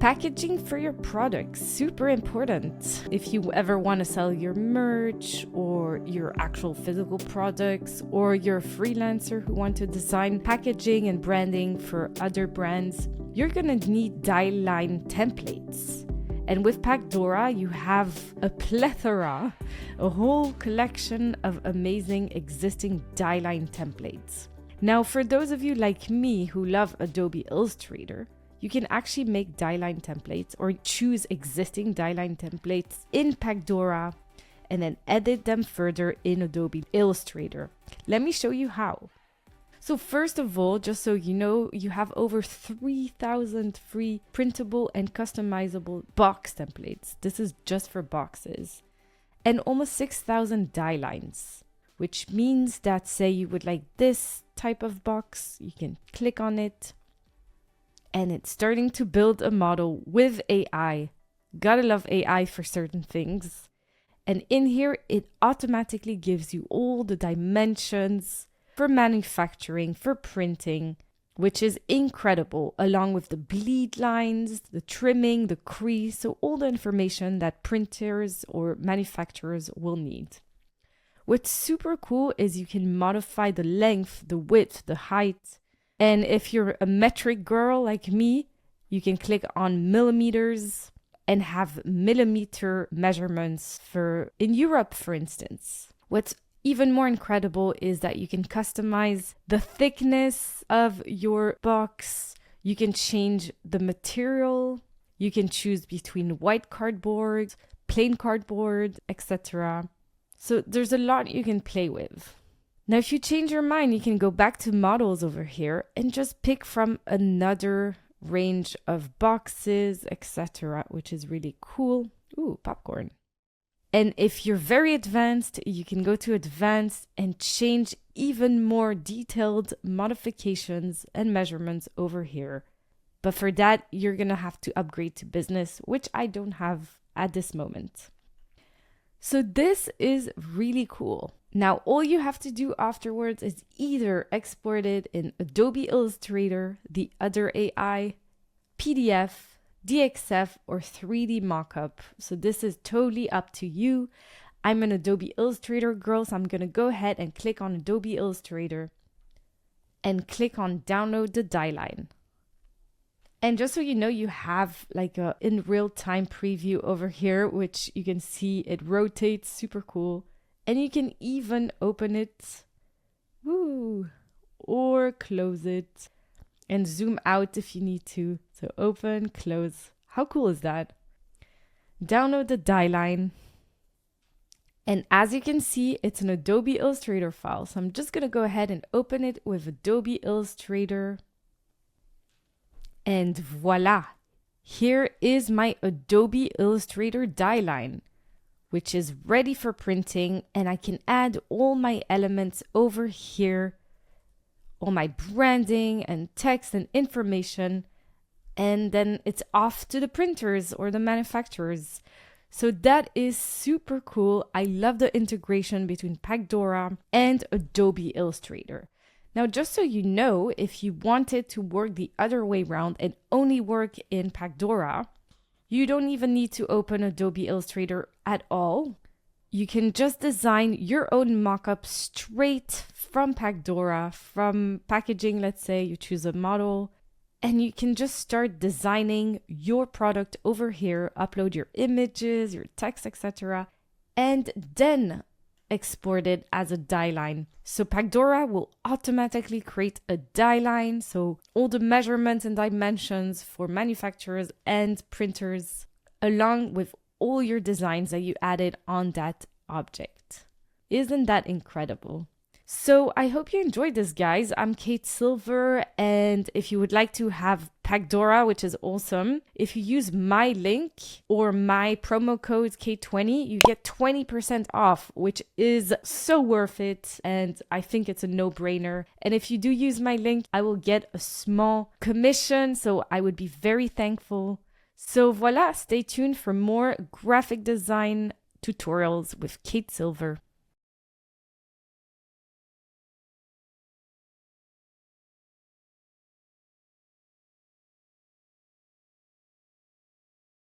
Packaging for your products, super important. If you ever want to sell your merch or your actual physical products, or you're a freelancer who want to design packaging and branding for other brands, you're gonna need Dieline templates. And with Pacdora, you have a plethora, a whole collection of amazing existing Dieline templates. Now, for those of you like me who love Adobe Illustrator, you can actually make Dieline templates or choose existing Dieline templates in Pacdora and then edit them further in Adobe Illustrator. Let me show you how. So first of all, just so you know, you have over 3,000 free printable and customizable box templates. This is just for boxes. And almost 6,000 Dielines, which means that say you would like this type of box, you can click on it and it's starting to build a model with AI. Gotta love AI for certain things. And in here, it automatically gives you all the dimensions for manufacturing, for printing, which is incredible, along with the bleed lines, the trimming, the crease, so all the information that printers or manufacturers will need. What's super cool is you can modify the length, the width, the height. And if you're a metric girl like me, you can click on millimeters and have millimeter measurements for in Europe, for instance. What's even more incredible is that you can customize the thickness of your box. You can change the material. You can choose between white cardboard, plain cardboard, etc. So there's a lot you can play with. Now, if you change your mind, you can go back to models over here and just pick from another range of boxes, etc., which is really cool. Ooh, popcorn. And if you're very advanced, you can go to advanced and change even more detailed modifications and measurements over here. But for that, you're going to have to upgrade to business, which I don't have at this moment. So this is really cool. Now, all you have to do afterwards is either export it in Adobe Illustrator, the other AI, PDF, DXF, or 3D mockup. So this is totally up to you. I'm an Adobe Illustrator girl, so I'm going to go ahead and click on Adobe Illustrator and click on download the Dieline. And just so you know, you have like a in real time preview over here, which you can see it rotates, super cool. And you can even open it, or close it and zoom out if you need to. So open, close. How cool is that? Download the Dieline. And as you can see, it's an Adobe Illustrator file. So I'm just going to go ahead and open it with Adobe Illustrator. And voila, here is my Adobe Illustrator Dieline, which is ready for printing. And I can add all my elements over here, all my branding and text and information. And then it's off to the printers or the manufacturers. So that is super cool. I love the integration between Pacdora and Adobe Illustrator. Now, just so you know, if you wanted to work the other way around and only work in Pacdora, you don't even need to open Adobe Illustrator at all. You can just design your own mockup straight from Pacdora, from packaging, let's say you choose a model, and you can just start designing your product over here, upload your images, your text, etc., and then export it as a Dieline. So Pacdora will automatically create a Dieline, so all the measurements and dimensions for manufacturers and printers, along with all your designs that you added on that object. Isn't that incredible? So I hope you enjoyed this, guys. I'm Kate Silver, and if you would like to have Pacdora, which is awesome, if you use my link or my promo code Kate20, you get 20% off, which is so worth it, and I think it's a no-brainer. And if you do use my link, I will get a small commission, so I would be very thankful. So voila, stay tuned for more graphic design tutorials with Kate Silver.